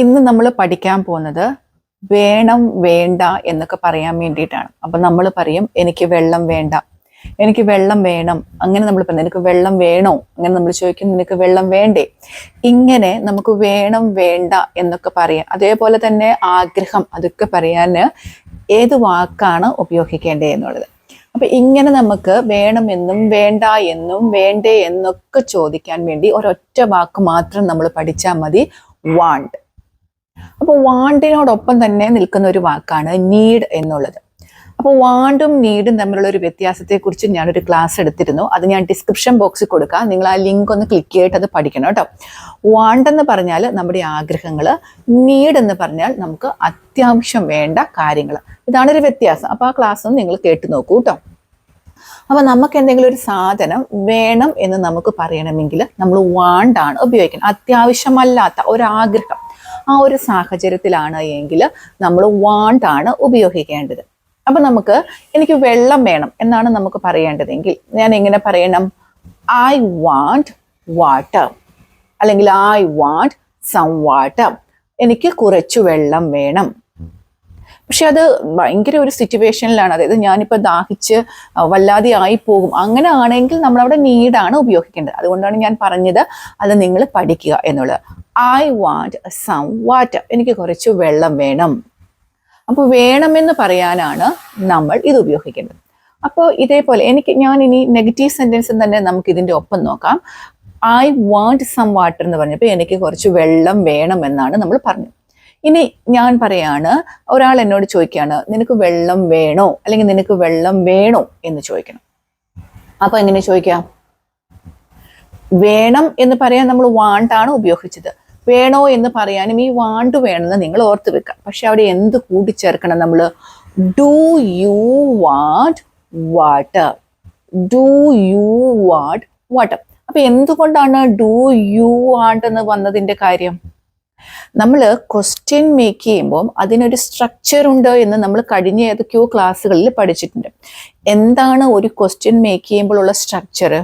ഇന്ന് നമ്മൾ പഠിക്കാൻ പോകുന്നത് വേണം വേണ്ട എന്നൊക്കെ പറയാൻ വേണ്ടിയിട്ടാണ്. അപ്പൊ നമ്മൾ പറയും എനിക്ക് വെള്ളം വേണ്ട, എനിക്ക് വെള്ളം വേണം, അങ്ങനെ നമ്മൾ പറയും നിനക്ക് വെള്ളം വേണോ, അങ്ങനെ നമ്മൾ ചോദിക്കും നിനക്ക് വെള്ളം വേണ്ടേ. ഇങ്ങനെ നമുക്ക് വേണം വേണ്ട എന്നൊക്കെ പറയാം. അതേപോലെ തന്നെ ആഗ്രഹം, അതൊക്കെ പറയാൻ ഏത് വാക്കാണ് ഉപയോഗിക്കേണ്ടത് എന്നുള്ളത്. അപ്പൊ ഇങ്ങനെ നമുക്ക് വേണമെന്നും വേണ്ട എന്നും വേണ്ടേ എന്നൊക്കെ ചോദിക്കാൻ വേണ്ടി ഒരൊറ്റ വാക്ക് മാത്രം നമ്മൾ പഠിച്ചാൽ മതി, വാണ്ട്. അപ്പോൾ വാണ്ടിനോടൊപ്പം തന്നെ നിൽക്കുന്ന ഒരു വാക്കാണ് നീഡ് എന്നുള്ളത്. അപ്പോൾ വാണ്ടും നീഡും തമ്മിലുള്ള ഒരു വ്യത്യാസത്തെക്കുറിച്ച് ഞാനൊരു ക്ലാസ് എടുത്തിരുന്നു. അത് ഞാൻ ഡിസ്ക്രിപ്ഷൻ ബോക്സിൽ കൊടുക്കാം, നിങ്ങൾ ആ ലിങ്ക് ഒന്ന് ക്ലിക്ക് ചെയ്തിട്ട് അത് പഠിക്കണം കേട്ടോ. വാണ്ടെന്ന് പറഞ്ഞാൽ നമ്മുടെ ആഗ്രഹങ്ങൾ, നീഡ് എന്ന് പറഞ്ഞാൽ നമുക്ക് അത്യാവശ്യം വേണ്ട കാര്യങ്ങൾ. ഇതാണൊരു വ്യത്യാസം. അപ്പോൾ ആ ക്ലാസ് ഒന്ന് നിങ്ങൾ കേട്ട് നോക്കൂ കേട്ടോ. അപ്പൊ നമുക്ക് എന്തെങ്കിലും ഒരു സാധനം വേണം എന്ന് നമുക്ക് പറയണമെങ്കിൽ നമ്മൾ വാണ്ടാണ് ഉപയോഗിക്കുന്നത്. അത്യാവശ്യമല്ലാത്ത ഒരാഗ്രഹം, ആ ഒരു സാഹചര്യത്തിലാണ് എങ്കിൽ നമ്മൾ വാണ്ടാണ് ഉപയോഗിക്കേണ്ടത്. അപ്പൊ നമുക്ക് എനിക്ക് വെള്ളം വേണം എന്നാണ് നമുക്ക് പറയേണ്ടതെങ്കിൽ ഞാൻ എങ്ങനെ പറയണം? ഐ വാണ്ട് വാട്ടർ, അല്ലെങ്കിൽ ഐ വാണ്ട് സം വാട്ടർ, എനിക്ക് കുറച്ചു വെള്ളം വേണം. പക്ഷെ അത് ഭയങ്കര ഒരു സിറ്റുവേഷനിലാണ്, അതായത് ഞാനിപ്പോൾ ദാഹിച്ച് വല്ലാതെ ആയി പോകും, അങ്ങനെ ആണെങ്കിൽ നമ്മളവിടെ നീഡാണ് ഉപയോഗിക്കേണ്ടത്. അതുകൊണ്ടാണ് ഞാൻ പറഞ്ഞത് അത് നിങ്ങൾ പഠിക്കുക എന്നുള്ളത്. ഐ വാണ്ട് സം വാട്ടർ, എനിക്ക് കുറച്ച് വെള്ളം വേണം. അപ്പോൾ വേണമെന്ന് പറയാനാണ് നമ്മൾ ഇത് ഉപയോഗിക്കേണ്ടത്. അപ്പോൾ ഇതേപോലെ ഞാൻ ഇനി നെഗറ്റീവ് സെന്റൻസ് തന്നെ നമുക്ക് ഇതിൻ്റെ ഒപ്പം നോക്കാം. ഐ വാണ്ട് സം വാട്ടർ എന്ന് പറഞ്ഞപ്പോൾ എനിക്ക് കുറച്ച് വെള്ളം വേണം എന്നാണ് നമ്മൾ പറഞ്ഞത്. ഇനി ഞാൻ പറയാണ്, ഒരാൾ എന്നോട് ചോദിക്കുകയാണ് നിനക്ക് വെള്ളം വേണോ, അല്ലെങ്കിൽ നിനക്ക് വെള്ളം വേണോ എന്ന് ചോദിക്കണം. അപ്പൊ എങ്ങനെ ചോദിക്കാം? വേണം എന്ന് പറയാൻ നമ്മൾ വാണ്ടാണ് ഉപയോഗിച്ചത്. വേണോ എന്ന് പറയാനും ഈ വാണ്ട് വേണമെന്ന് നിങ്ങൾ ഓർത്ത് വെക്കാം. പക്ഷെ അവിടെ എന്ത് കൂട്ടിച്ചേർക്കണം നമ്മൾ? Do you want water, do you want water. അപ്പൊ എന്തുകൊണ്ടാണ് ഡു യു വാണ്ട് എന്ന് വന്നതിന്റെ കാര്യം? നമ്മൾ ക്വസ്റ്റ്യൻ മേക്ക് ചെയ്യുമ്പോൾ അതിനൊരു സ്ട്രക്ചർ ഉണ്ട് എന്ന് നമ്മൾ കഴിഞ്ഞ ഏതൊക്കെയോ ക്ലാസ്സുകളിൽ പഠിച്ചിട്ടുണ്ട്. എന്താണ് ഒരു ക്വസ്റ്റ്യൻ മേക്ക് ചെയ്യുമ്പോൾ ഉള്ള സ്ട്രക്ചർ?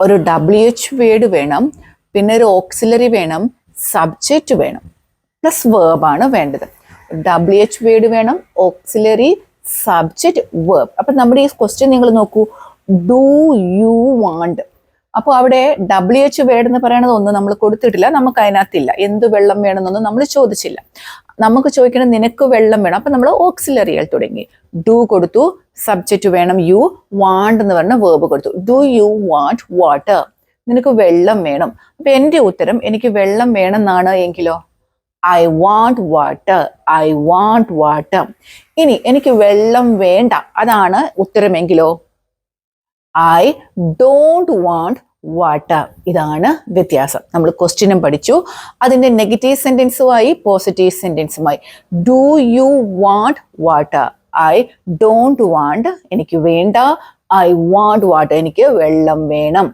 ഒരു WH വേർഡ് വേണം, പിന്നെ ഒരു ഓക്സിലറി വേണം, സബ്ജക്റ്റ് വേണം, പ്ലസ് വേർബാണ് വേണ്ടത്. WH വേർഡ് വേണം, ഓക്സിലറി, സബ്ജക്റ്റ്, വേർബ്. അപ്പൊ നമ്മുടെ ഈ ക്വസ്റ്റ്യൻ നിങ്ങൾ നോക്കൂ, ഡു യു വാണ്ട്. അപ്പോൾ അവിടെ WH വേർഡ് എന്ന് പറയണത് ഒന്നും നമ്മൾ കൊടുത്തിട്ടില്ല, നമുക്ക് അതിനകത്തില്ല. എന്ത് വെള്ളം വേണമെന്നൊന്നും നമ്മൾ ചോദിച്ചില്ല. നമുക്ക് ചോദിക്കണം നിനക്ക് വെള്ളം വേണം, അപ്പൊ നമ്മൾ ഓക്സിലറികൾ തുടങ്ങി. ഡു കൊടുത്തു, സബ്ജക്റ്റ് വേണം യു, വാണ്ട് എന്ന് പറഞ്ഞ വേർബ് കൊടുത്തു. ഡു യു വാണ്ട് വാട്ടർ, നിനക്ക് വെള്ളം വേണം. അപ്പൊ എൻ്റെ ഉത്തരം എനിക്ക് വെള്ളം വേണം എന്നാണ് എങ്കിലോ I want water, I want water. ഇനി എനിക്ക് വെള്ളം വേണ്ട അതാണ് ഉത്തരമെങ്കിലോ ഐ ഡോണ്ട് വാണ്ട് വാട്ടർ. ഇതാണ് വ്യത്യാസം. നമ്മൾ ക്വസ്റ്റ്യനും പഠിച്ചു, അതിന്റെ നെഗറ്റീവ് സെന്റൻസുമായി പോസിറ്റീവ് സെന്റൻസുമായി. Do you want water, I don't want എനിക്ക് വേണ്ട, ഐ വാണ്ട് വാട്ടർ എനിക്ക് വെള്ളം വേണം.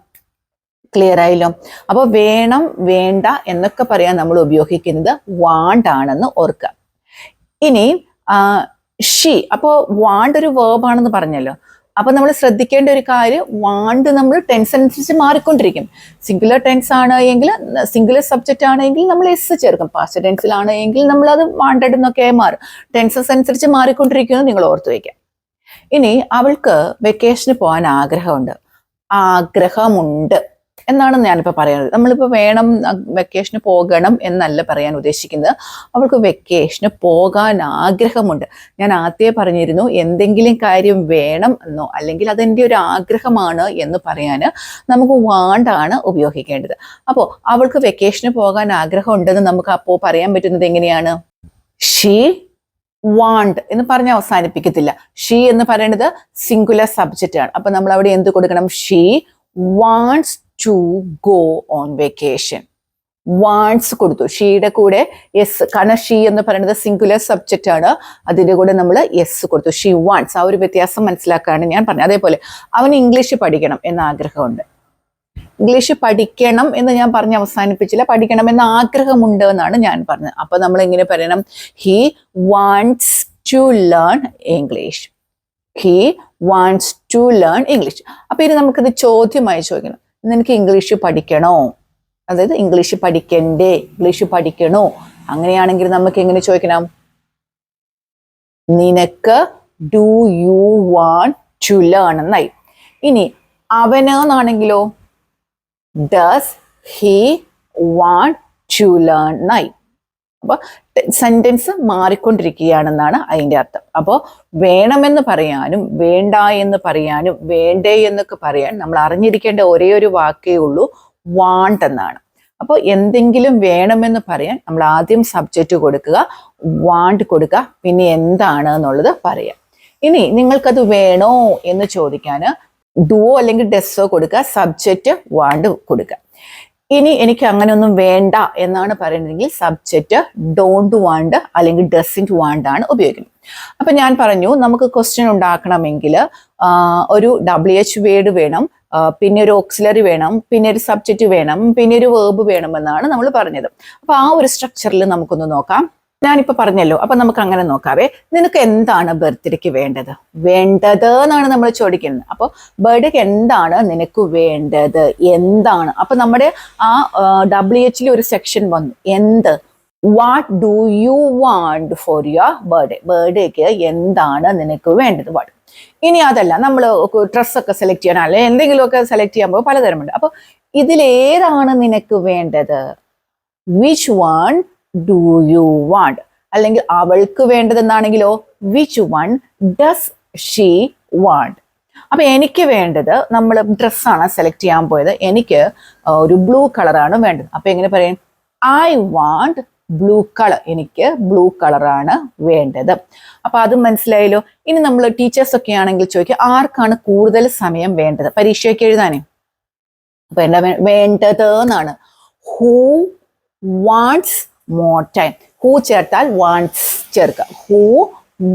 ക്ലിയർ ആയല്ലോ? അപ്പൊ വേണം വേണ്ട എന്നൊക്കെ പറയാൻ നമ്മൾ ഉപയോഗിക്കുന്നത് വാണ്ട് ആണെന്ന് ഓർക്കുക. ഇനി ഷീ, അപ്പോ വാണ്ട് ഒരു വേർബ് ആണെന്ന് പറഞ്ഞല്ലോ. അപ്പൊ നമ്മൾ ശ്രദ്ധിക്കേണ്ട ഒരു കാര്യം, വാണ്ട് നമ്മൾ ടെൻസ് അനുസരിച്ച് മാറിക്കൊണ്ടിരിക്കും. സിംഗുലർ ടെൻസ് ആണ് എങ്കിൽ, സിംഗുലർ സബ്ജക്റ്റ് ആണെങ്കിൽ നമ്മൾ എസ് ചേർക്കും. പാസ്റ്റ് ടെൻസിലാണ് എങ്കിൽ നമ്മൾ അത് വാണ്ടഡ് എന്നൊക്കെ മാറും. ടെൻസസ് അനുസരിച്ച് മാറിക്കൊണ്ടിരിക്കുന്നത് നിങ്ങൾ ഓർത്തു വയ്ക്കാം. ഇനി അവൾക്ക് വെക്കേഷന് പോകാൻ ആഗ്രഹമുണ്ട്, ആഗ്രഹമുണ്ട് എന്നാണ് ഞാനിപ്പോൾ പറയുന്നത്. നമ്മളിപ്പോൾ വേണം വെക്കേഷന് പോകണം എന്നല്ല പറയാൻ ഉദ്ദേശിക്കുന്നത്, അവൾക്ക് വെക്കേഷന് പോകാൻ ആഗ്രഹമുണ്ട്. ഞാൻ ആദ്യമേ പറഞ്ഞിരുന്നു, എന്തെങ്കിലും കാര്യം വേണം എന്നോ അല്ലെങ്കിൽ അതെൻ്റെ ഒരു ആഗ്രഹമാണ് എന്ന് പറയാൻ നമുക്ക് വാണ്ടാണ് ഉപയോഗിക്കേണ്ടത്. അപ്പോൾ അവൾക്ക് വെക്കേഷന് പോകാൻ ആഗ്രഹം ഉണ്ടെന്ന് നമുക്ക് അപ്പോൾ പറയാൻ പറ്റുന്നത് എങ്ങനെയാണ്? ഷീ വാണ്ട് എന്ന് പറഞ്ഞ് അവസാനിപ്പിക്കത്തില്ല. ഷീ എന്ന് പറയുന്നത് സിംഗുലർ സബ്ജക്റ്റ് ആണ്. അപ്പൊ നമ്മൾ അവിടെ എന്ത് കൊടുക്കണം? She wants to go on vacation. Wants കൊടുത്തു, ഷീയുടെ കൂടെ എസ്, കാരണം ഷീ എന്ന് പറയുന്നത് സിംഗുലർ സബ്ജക്റ്റ് ആണ്, അതിൻ്റെ കൂടെ നമ്മൾ എസ് കൊടുത്തു. She wants. ആ ഒരു വ്യത്യാസം മനസ്സിലാക്കാണ് ഞാൻ പറഞ്ഞത്. അതേപോലെ അവന് ഇംഗ്ലീഷ് പഠിക്കണം എന്ന ആഗ്രഹമുണ്ട്. ഇംഗ്ലീഷ് പഠിക്കണം എന്ന് ഞാൻ പറഞ്ഞ് അവസാനിപ്പിച്ചില്ല, പഠിക്കണം എന്ന ആഗ്രഹമുണ്ട് എന്നാണ് ഞാൻ പറഞ്ഞത്. അപ്പൊ നമ്മൾ എങ്ങനെ പറയണം? He wants to learn English, he wants to learn English. അപ്പൊ ഇനി നമുക്കിത് ചോദ്യമായി ചോദിക്കണം, നിനക്ക് ഇംഗ്ലീഷ് പഠിക്കണോ? അതായത് ഇംഗ്ലീഷ് പഠിക്കണ്ടേ, ഇംഗ്ലീഷ് പഠിക്കണോ, അങ്ങനെയാണെങ്കിൽ നമുക്ക് എങ്ങനെ ചോദിക്കണം? നിനക്ക് do you want to learn എന്നായി. ഇനി അവന് എന്നാണെങ്കിലോ does he want to learn എന്നായി. അപ്പോൾ സെന്റൻസ് മാറിക്കൊണ്ടിരിക്കുകയാണെന്നാണ് അതിൻ്റെ അർത്ഥം. അപ്പോൾ വേണമെന്ന് പറയാനും വേണ്ട എന്ന് പറയാനും വേണ്ടേ എന്നൊക്കെ പറയാൻ നമ്മൾ അറിഞ്ഞിരിക്കേണ്ട ഒരേ ഒരു വാക്കേ ഉള്ളൂ, വാണ്ട് എന്നാണ്. അപ്പോൾ എന്തെങ്കിലും വേണമെന്ന് പറയാൻ നമ്മൾ ആദ്യം സബ്ജക്റ്റ് കൊടുക്കുക, വാണ്ട് കൊടുക്കുക, പിന്നെ എന്താണ് എന്നുള്ളത് പറയാം. ഇനി നിങ്ങൾക്കത് വേണോ എന്ന് ചോദിക്കാൻ ഡുവോ അല്ലെങ്കിൽ ഡെസ്സോ കൊടുക്കുക, സബ്ജക്റ്റ് വാണ്ട് കൊടുക്കുക. ഇനി എനിക്ക് അങ്ങനെയൊന്നും വേണ്ട എന്നാണ് പറയുന്നതെങ്കിൽ സബ്ജക്റ്റ് ഡോണ്ട് വാണ്ട് അല്ലെങ്കിൽ ഡസൻറ്റ് വാണ്ട് ആണ് ഉപയോഗിക്കുന്നത്. അപ്പൊ ഞാൻ പറഞ്ഞു നമുക്ക് ക്വസ്റ്റ്യൻ ഉണ്ടാക്കണമെങ്കിൽ ഒരു WH വേർഡ് വേണം, പിന്നെ ഒരു ഓക്സിലറി വേണം, പിന്നെ ഒരു സബ്ജക്റ്റ് വേണം, പിന്നെ ഒരു വേർബ് വേണമെന്നാണ് നമ്മൾ പറഞ്ഞത്. അപ്പൊ ആ ഒരു സ്ട്രക്ചറിൽ നമുക്കൊന്ന് നോക്കാം. ഞാനിപ്പോൾ പറഞ്ഞല്ലോ, അപ്പൊ നമുക്ക് അങ്ങനെ നോക്കാവേ. നിനക്ക് എന്താണ് ബർത്ത്ഡേക്ക് വേണ്ടത്? വേണ്ടത് എന്നാണ് നമ്മൾ ചോദിക്കുന്നത്. അപ്പോൾ ബർത്ത്ഡേക്ക് എന്താണ് നിനക്ക് വേണ്ടത്, എന്താണ്. അപ്പൊ നമ്മുടെ ആ WH ഒരു സെക്ഷൻ വന്നു, എന്ത്. What do you want for your birthday? ബർത്ത്ഡേക്ക് എന്താണ് നിനക്ക് വേണ്ടത്? വാട്ട്. ഇനി അതല്ല, നമ്മൾ ഡ്രസ്സൊക്കെ സെലക്ട് ചെയ്യണം, അല്ലെ എന്തെങ്കിലുമൊക്കെ സെലക്ട് ചെയ്യുമ്പോൾ പലതരമുണ്ട്. അപ്പൊ ഇതിലേതാണ് നിനക്ക് വേണ്ടത്? Which one do you want? അല്ലെങ്കിൽ അവൾക്ക് വേണ്ടതെന്നാണെങ്കിലോ which one does she want? അപ്പൊ എനിക്ക് വേണ്ടത്, നമ്മൾ ഡ്രസ്സാണ് സെലക്ട് ചെയ്യാൻ പോയത്, എനിക്ക് ഒരു ബ്ലൂ കളറാണ് വേണ്ടത്. അപ്പൊ എങ്ങനെ പറയും? I want blue colour. എനിക്ക് ബ്ലൂ കളറാണ് വേണ്ടത്. അപ്പൊ അത് മനസ്സിലായല്ലോ. ഇനി നമ്മൾ ടീച്ചേഴ്സ് ഒക്കെ ആണെങ്കിൽ ചോദിക്കുക, ആർക്കാണ് കൂടുതൽ സമയം വേണ്ടത് പരീക്ഷയ്ക്ക് എഴുതാനേ? അപ്പൊ എന്താ വേണ്ടത് എന്നാണ്. Who wants more time. Who ചേർത്താൽ വാണ്ട്സ് ചേർക്കുക. Who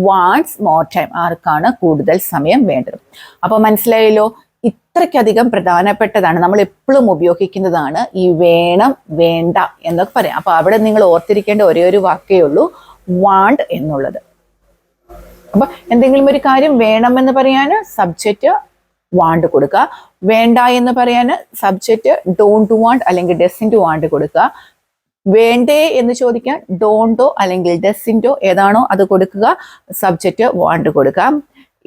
wants more time. ആർക്കാണ് കൂടുതൽ സമയം വേണ്ടത്? അപ്പൊ മനസ്സിലായല്ലോ. ഇത്രയ്ക്കധികം പ്രധാനപ്പെട്ടതാണ്, നമ്മൾ എപ്പോഴും ഉപയോഗിക്കുന്നതാണ് ഈ വേണം വേണ്ട എന്നൊക്കെ പറയാം. അപ്പൊ അവിടെ നിങ്ങൾ ഓർത്തിരിക്കേണ്ട ഒരേ ഒരു വാക്കേ ഉള്ളൂ, വാണ്ട് എന്നുള്ളത്. അപ്പൊ എന്തെങ്കിലും ഒരു കാര്യം വേണമെന്ന് പറയാൻ സബ്ജക്റ്റ് വാണ്ട് കൊടുക്കുക, വേണ്ട എന്ന് പറയാൻ സബ്ജക്റ്റ് ഡോണ്ട് വാണ്ട് അല്ലെങ്കിൽ ഡസൻറ്റ് വാണ്ട് കൊടുക്കുക, വേണ്ടേ എന്ന് ചോദിക്കാൻ ഡോണ്ടോ അല്ലെങ്കിൽ ഡസൻറ്റോ ഏതാണോ അത് കൊടുക്കുക, സബ്ജക്റ്റ് വാണ്ട് കൊടുക്കാം.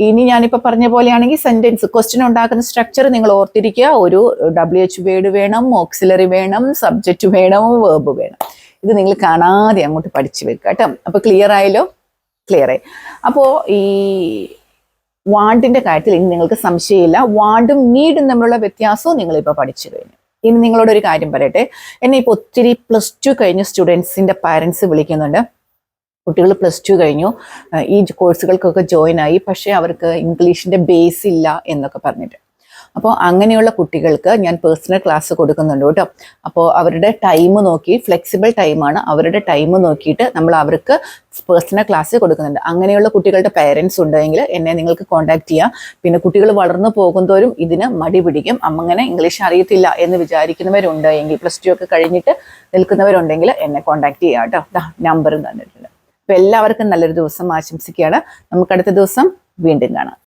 ഇനി ഞാനിപ്പോ പറഞ്ഞ പോലെയാണെങ്കിൽ സെന്റൻസ് ക്വസ്റ്റ്യൻ ഉണ്ടാക്കുന്ന സ്ട്രക്ചർ നിങ്ങൾ ഓർത്തിരിക്കുക. ഒരു WH വേർഡ് വേണം, ഓക്സിലറി വേണം, സബ്ജക്റ്റ് വേണം, വേർബ് വേണം. ഇത് നിങ്ങൾ കാണാതെ അങ്ങോട്ട് പഠിച്ചു വെക്കുക കേട്ടോ. അപ്പൊ ക്ലിയർ ആയല്ലോ? ക്ലിയർ ആയി. അപ്പോ ഈ വാണ്ടിന്റെ കാര്യത്തിൽ ഇനി നിങ്ങൾക്ക് സംശയമില്ല. വാണ്ടും നീഡും തമ്മിലുള്ള വ്യത്യാസവും നിങ്ങളിപ്പോൾ പഠിച്ചു കഴിഞ്ഞു. ഇനി നിങ്ങളോട് ഒരു കാര്യം പറയട്ടെ. എന്നെ ഇപ്പോൾ ഒത്തിരി +2 കഴിഞ്ഞ സ്റ്റുഡൻസിന്റെ പാരൻസ് വിളിക്കുന്നുണ്ട്. കുട്ടികൾ +2 കഴിഞ്ഞു, ഈ കോഴ്സുകൾക്കൊക്കെ ജോയിൻ ആയി, പക്ഷേ അവർക്ക് ഇംഗ്ലീഷിന്റെ ബേസ് ഇല്ല എന്നൊക്കെ പറഞ്ഞിട്ട്. അപ്പോൾ അങ്ങനെയുള്ള കുട്ടികൾക്ക് ഞാൻ പേഴ്സണൽ ക്ലാസ് കൊടുക്കുന്നുണ്ട് കേട്ടോ. അപ്പോൾ അവരുടെ ടൈം നോക്കി, ഫ്ലെക്സിബിൾ ടൈമാണ്, അവരുടെ ടൈം നോക്കിയിട്ട് നമ്മൾ അവർക്ക് പേഴ്സണൽ ക്ലാസ് കൊടുക്കുന്നുണ്ട്. അങ്ങനെയുള്ള കുട്ടികളുടെ പേരൻസ് ഉണ്ടെങ്കിൽ എന്നെ നിങ്ങൾക്ക് കോൺടാക്ട് ചെയ്യാം. പിന്നെ കുട്ടികൾ വളർന്നു പോകുന്തോറും ഇതിന് മടി പിടിക്കും, അങ്ങനെ ഇംഗ്ലീഷ് അറിയത്തില്ല എന്ന് വിചാരിക്കുന്നവരുണ്ടെങ്കിൽ, +2 ഒക്കെ കഴിഞ്ഞിട്ട് നിൽക്കുന്നവരുണ്ടെങ്കിൽ എന്നെ കോൺടാക്ട് ചെയ്യാം കേട്ടോ. നമ്പറും തന്നിട്ടുണ്ട്. അപ്പോൾ എല്ലാവർക്കും നല്ലൊരു ദിവസം ആശംസിക്കുകയാണ്. നമുക്ക് അടുത്ത ദിവസം വീണ്ടും കാണാം.